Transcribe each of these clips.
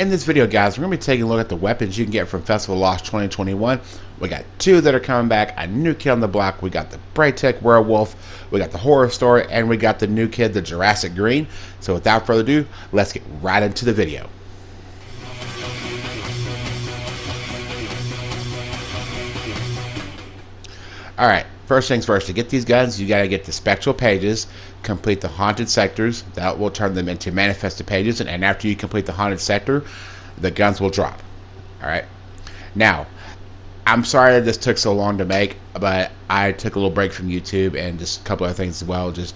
In this video, guys, we're going to be taking a look at the weapons you can get from Festival of the Lost 2021. We got two that are coming back, a new kid on the block. We got the Latex Werewolf, we got the Horror Story, and we got the new kid, the Julius Green. So without further ado, let's get right into the video. Alright, first things first, to get these guns, you gotta get the spectral pages, complete the haunted sectors, that will turn them into manifested pages, and after you complete the haunted sector, the guns will drop. Alright, now, I'm sorry that this took so long to make, but I took a little break from YouTube and just a couple other things as well, just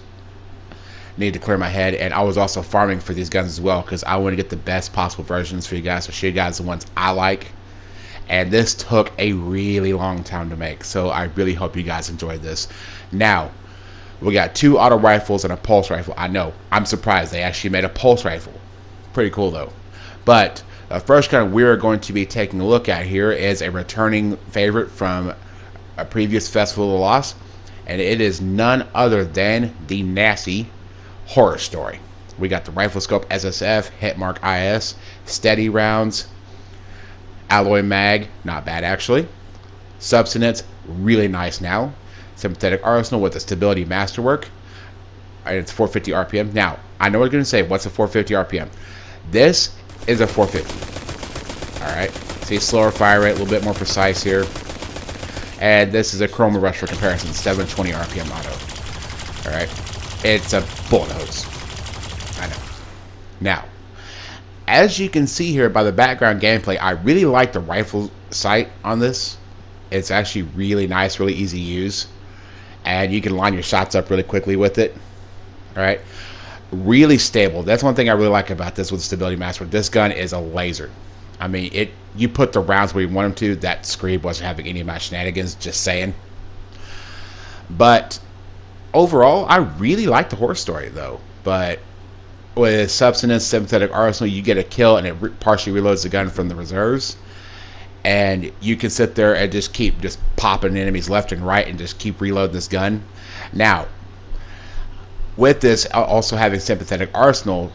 need to clear my head, and I was also farming for these guns as well, because I want to get the best possible versions for you guys, so show you guys the ones I like. And this took a really long time to make, so I really hope you guys enjoyed this. Now, we got two auto rifles and a pulse rifle. I know, I'm surprised they actually made a pulse rifle. Pretty cool though. But the first gun we're going to be taking a look at here is a returning favorite from a previous Festival of the Lost, and it is none other than the nasty Horror Story. We got the Riflescope SSF, Hitmark IS, steady rounds, alloy mag, not bad actually. Substance, really nice now. Sympathetic arsenal with a stability masterwork. And it's 450 RPM. Now, I know what you're going to say, what's a 450 RPM? This is a 450. Alright, see, slower fire rate, a little bit more precise here. And this is a chroma rush for comparison, 720 RPM auto. Alright, it's a bullet hose. I know. Now, as you can see here by the background gameplay, I really like the rifle sight on this. It's actually really nice, really easy to use. And you can line your shots up really quickly with it. Alright. Really stable. That's one thing I really like about this with Stability Master. This gun is a laser. I mean, you put the rounds where you want them to. That Scream wasn't having any of my shenanigans, just saying. But overall, I really like the Horror Story though. But with Substance, Sympathetic Arsenal, you get a kill and it partially reloads the gun from the reserves. And you can sit there and just keep popping enemies left and right and just keep reloading this gun. Now, with this also having Sympathetic Arsenal,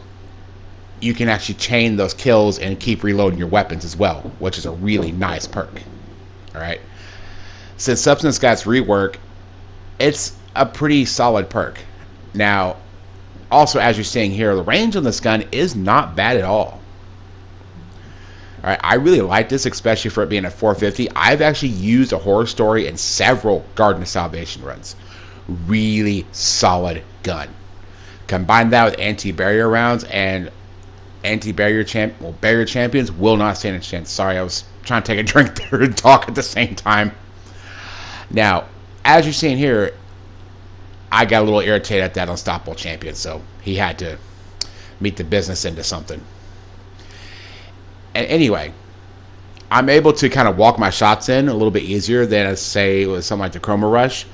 you can actually chain those kills and keep reloading your weapons as well, which is a really nice perk. Alright. Since Substance got its rework, it's a pretty solid perk. Now, also, as you're seeing here, the range on this gun is not bad at all. Alright, I really like this, especially for it being a 450. I've actually used a Horror Story in several Garden of Salvation runs. Really solid gun. Combine that with anti-barrier rounds, and barrier champions will not stand a chance. Sorry, I was trying to take a drink there and talk at the same time. Now, as you're seeing here, I got a little irritated at that unstoppable champion, so he had to meet the business into something. And anyway, I'm able to kind of walk my shots in a little bit easier than, say, with something like the Chroma Rush.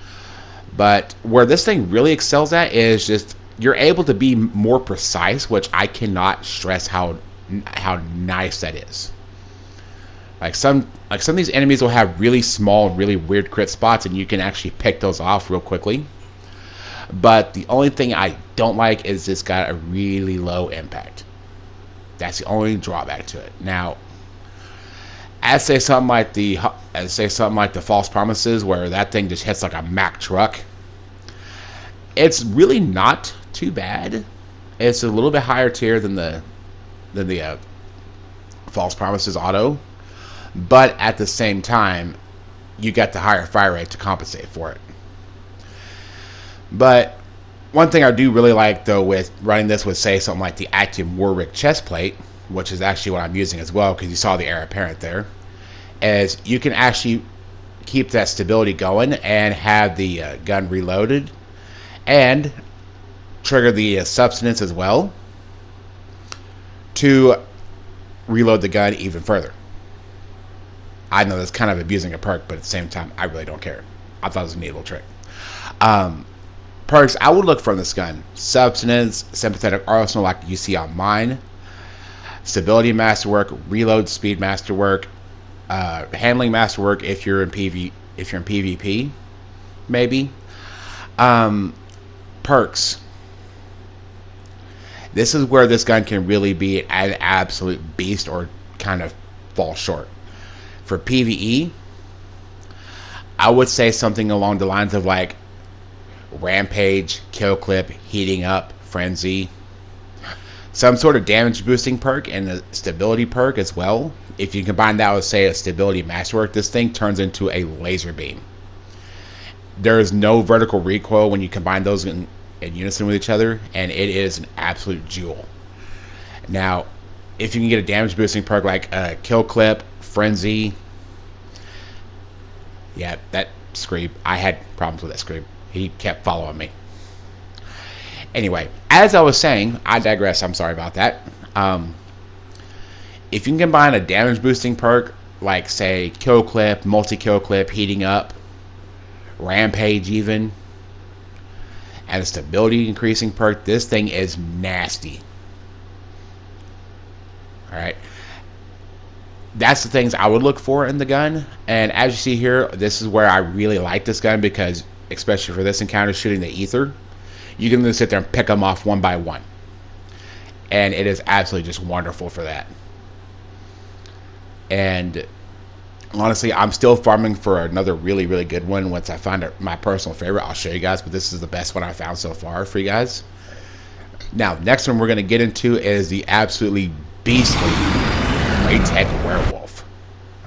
But where this thing really excels at is just you're able to be more precise, which I cannot stress how nice that is. Like some of these enemies will have really small, really weird crit spots, and you can actually pick those off real quickly. But the only thing I don't like is it's got a really low impact. That's the only drawback to it. Now, as say something like the False Promises, where that thing just hits like a Mack truck, it's really not too bad. It's a little bit higher tier than the False Promises auto, but at the same time, you got the higher fire rate to compensate for it. But one thing I do really like though with running this with, say, something like the Active Warwick chest plate, which is actually what I'm using as well, because you saw the heir apparent there, is you can actually keep that stability going and have the gun reloaded and trigger the Substance as well to reload the gun even further. I know that's kind of abusing a perk, but at the same time, I really don't care. I thought it was a neat little trick. Perks I would look for in this gun: Substance, Sympathetic Arsenal like you see on mine, Stability Masterwork, Reload Speed Masterwork, Handling Masterwork if you're in PvP, maybe. Perks. This is where this gun can really be an absolute beast or kind of fall short. For PvE, I would say something along the lines of like Rampage, Kill Clip, Heating Up, Frenzy, some sort of damage boosting perk and a stability perk as well. If you combine that with, say, a stability masterwork, this thing turns into a laser beam. There is no vertical recoil when you combine those in unison with each other, and it is an absolute jewel. Now, if you can get a damage boosting perk like Kill Clip, Frenzy, yeah, that Screeb, I had problems with that Screeb. He kept following me. Anyway, as I was saying, I digress. I'm sorry about that. If you can combine a damage boosting perk like, say, Kill Clip, multi-kill clip, Heating Up, Rampage even, and a stability increasing perk, this thing is nasty. Alright. That's the things I would look for in the gun. And as you see here, this is where I really like this gun because, especially for this encounter, shooting the ether, you can just sit there and pick them off one by one. And it is absolutely just wonderful for that. And honestly, I'm still farming for another really, really good one. Once I find my personal favorite, I'll show you guys. But this is the best one I found so far for you guys. Now, next one we're going to get into is the absolutely beastly Latex Werewolf.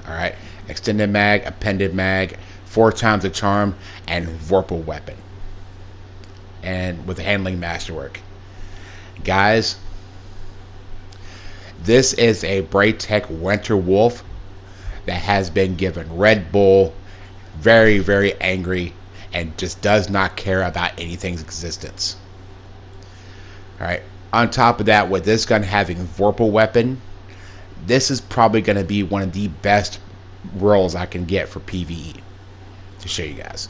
Alright. Extended mag, appended mag, 4 times the charm, and Vorpal weapon. And with handling masterwork. Guys, this is a Braytech Winter Wolf that has been given Red Bull, very, very angry, and just does not care about anything's existence. Alright, on top of that, with this gun having Vorpal weapon, this is probably going to be one of the best rolls I can get for PvE to show you guys.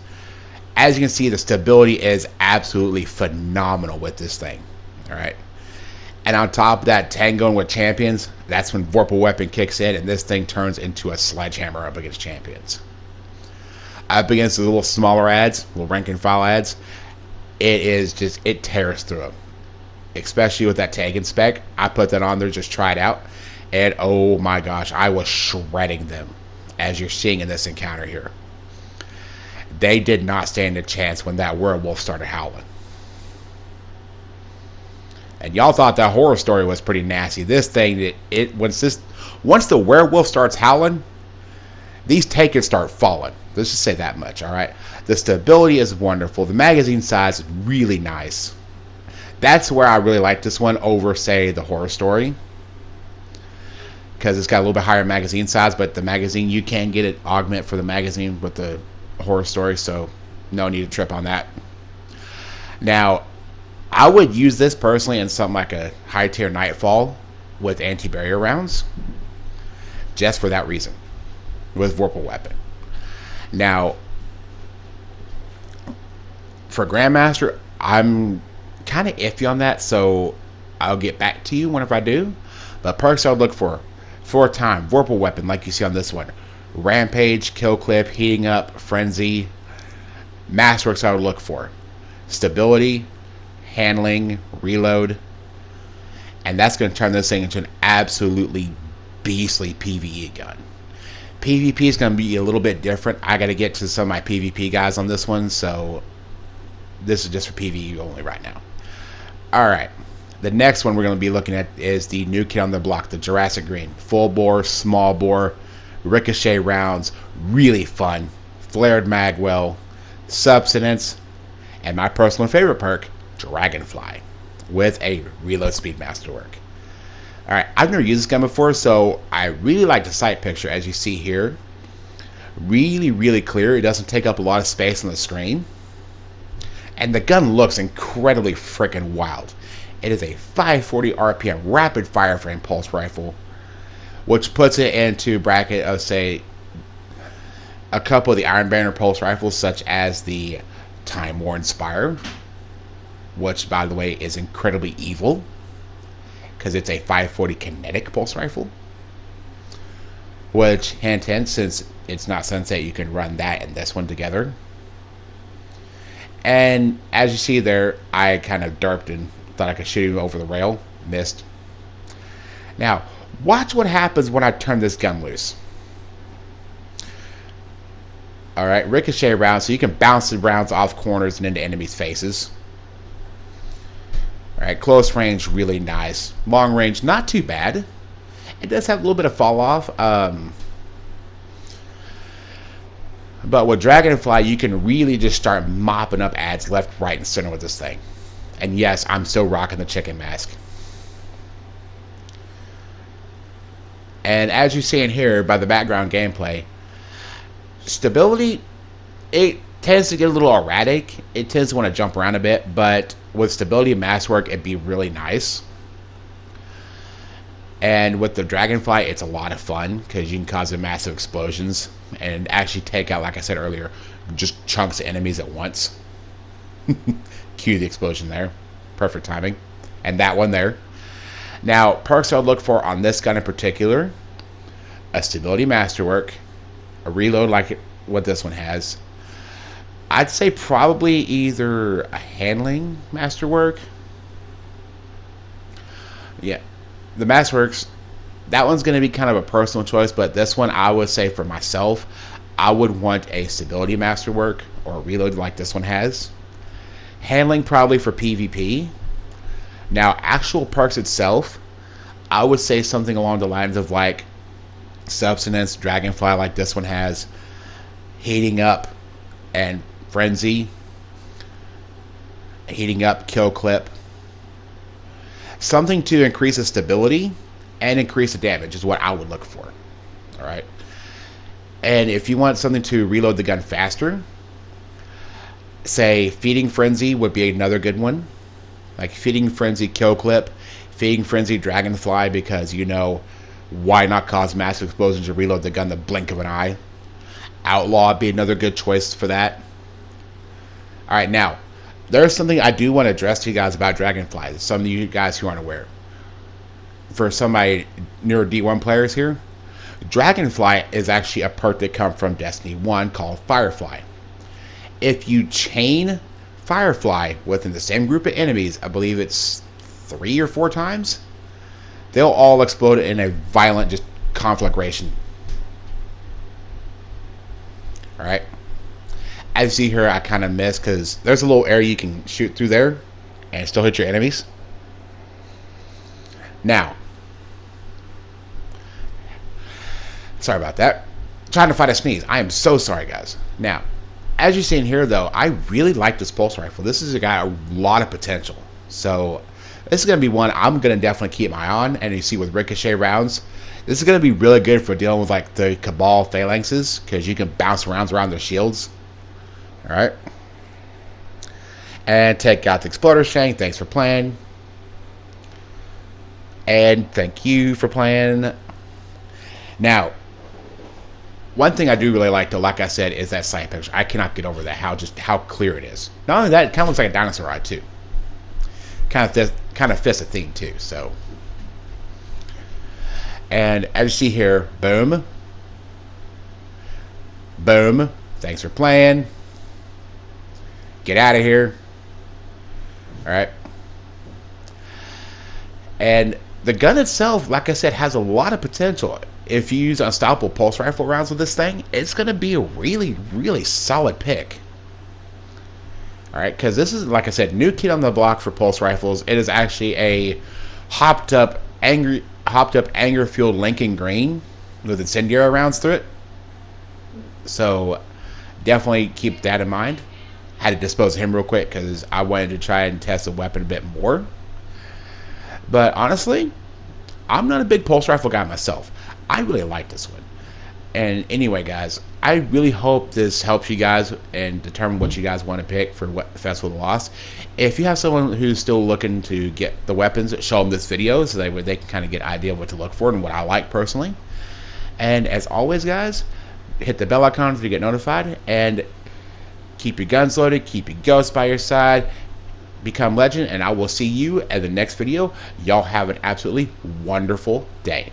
As you can see, the stability is absolutely phenomenal with this thing. Alright. And on top of that, tangoing with champions, that's when Vorpal weapon kicks in and this thing turns into a sledgehammer up against champions. Up against the little smaller ads, little rank and file ads, it tears through them. Especially with that tanking spec. I put that on there, just try it out. And oh my gosh, I was shredding them, as you're seeing in this encounter here. They did not stand a chance when that werewolf started howling. And y'all thought that horror story was pretty nasty. This thing, once the werewolf starts howling, these takers start falling. Let's just say that much, alright? The stability is wonderful. The magazine size is really nice. That's where I really like this one over, say, the horror story. Because it's got a little bit higher magazine size, but the magazine, you can get it augment for the magazine with the horror story, so no need to trip on that. Now, I would use this personally in something like a high tier Nightfall with anti-barrier rounds, just for that reason, with Vorpal weapon. Now, for Grandmaster, I'm kind of iffy on that, so I'll get back to you whenever I do. But perks I would look for: 4-time Vorpal weapon, like you see on this one. Rampage, Kill Clip, Heating Up, Frenzy. Masterworks I would look for: stability, handling, reload. And that's going to turn this thing into an absolutely beastly PvE gun. PvP is going to be a little bit different. I got to get to some of my PvP guys on this one, so this is just for PvE only right now. Alright, the next one we're going to be looking at is the new kid on the block, the Julius Green. Full bore, small bore, ricochet rounds, really fun. Flared magwell, substance, and my personal favorite perk, Dragonfly, with a reload speed masterwork. Alright, I've never used this gun before, so I really like the sight picture, as you see here. Really, really clear. It doesn't take up a lot of space on the screen. And the gun looks incredibly freaking wild. It is a 540 RPM rapid fire frame pulse rifle, which puts it into bracket of, say, a couple of the Iron Banner pulse rifles, such as the Time War Inspired, which, by the way, is incredibly evil because it's a 540 kinetic pulse rifle. Which, hint, hint, since it's not Sunset, you can run that and this one together. And as you see there, I kind of derped and Thought I could shoot him over the rail. Missed. Now, watch what happens when I turn this gun loose. Alright, ricochet rounds, so you can bounce the rounds off corners and into enemies' faces. Alright, close range, really nice. Long range, not too bad. It does have a little bit of fall off. But with Dragonfly, you can really just start mopping up ads left, right, and center with this thing. And yes, I'm still rocking the chicken mask. And as you see in here by the background gameplay, stability, it tends to get a little erratic. It tends to want to jump around a bit, but with stability and maskwork, it'd be really nice. And with the Dragonfly, it's a lot of fun because you can cause massive explosions and actually take out, like I said earlier, just chunks of enemies at once. Cue the explosion there. Perfect timing. And that one there. Now, perks I would look for on this gun in particular: a stability masterwork, a reload like what this one has. I'd say probably either a handling masterwork. Yeah, the masterworks, that one's going to be kind of a personal choice, but this one I would say for myself, I would want a stability masterwork or a reload like this one has. Handling probably for PvP. Now, actual perks itself, I would say something along the lines of like Substance, Dragonfly like this one has, Heating Up and Frenzy, Heating Up, Kill Clip. Something to increase the stability and increase the damage is what I would look for. Alright. And if you want something to reload the gun faster, say Feeding Frenzy would be another good one. Like Feeding Frenzy, Kill Clip, Feeding Frenzy, Dragonfly, because you know, why not cause massive explosions to reload the gun the blink of an eye. Outlaw would be another good choice for that. Alright, now, there's something I do want to address to you guys about Dragonfly. Some of you guys who aren't aware. For some of my newer D1 players here, Dragonfly is actually a perk that comes from Destiny 1 called Firefly. If you chain Firefly within the same group of enemies, I believe it's 3 or 4 times, they'll all explode in a violent just conflagration. Alright. As you see here, I kind of missed because there's a little area you can shoot through there and still hit your enemies. Now, sorry about that. Trying to fight a sneeze. I am so sorry, guys. Now, as you see in here, though, I really like this pulse rifle. This has got a lot of potential. So, this is going to be one I'm going to definitely keep my eye on. And you see with ricochet rounds, this is going to be really good for dealing with like the Cabal phalanxes, because you can bounce rounds around their shields. Alright. And take out the exploder shank. Thanks for playing. And thank you for playing. Now, one thing I do really like, though, like I said, is that sight picture. I cannot get over that, how clear it is. Not only that, it kind of looks like a dinosaur eye, too. Kind of fits a theme, too, so. And as you see here, boom. Boom. Thanks for playing. Get out of here. Alright. And the gun itself, like I said, has a lot of potential. If you use unstoppable pulse rifle rounds with this thing, it's going to be a really, really solid pick. Alright, because this is, like I said, new kid on the block for pulse rifles. It is actually a hopped up anger-fueled Lincoln Green with incendiary rounds through it. So, definitely keep that in mind. Had to dispose of him real quick because I wanted to try and test the weapon a bit more. But honestly, I'm not a big pulse rifle guy myself. I really like this one. And anyway, guys, I really hope this helps you guys and determine what you guys want to pick for Festival of the Lost. If you have someone who's still looking to get the weapons, show them this video so they can kind of get an idea of what to look for and what I like personally. And as always, guys, hit the bell icon to get notified, and keep your guns loaded, keep your ghosts by your side, become legend, and I will see you in the next video. Y'all have an absolutely wonderful day.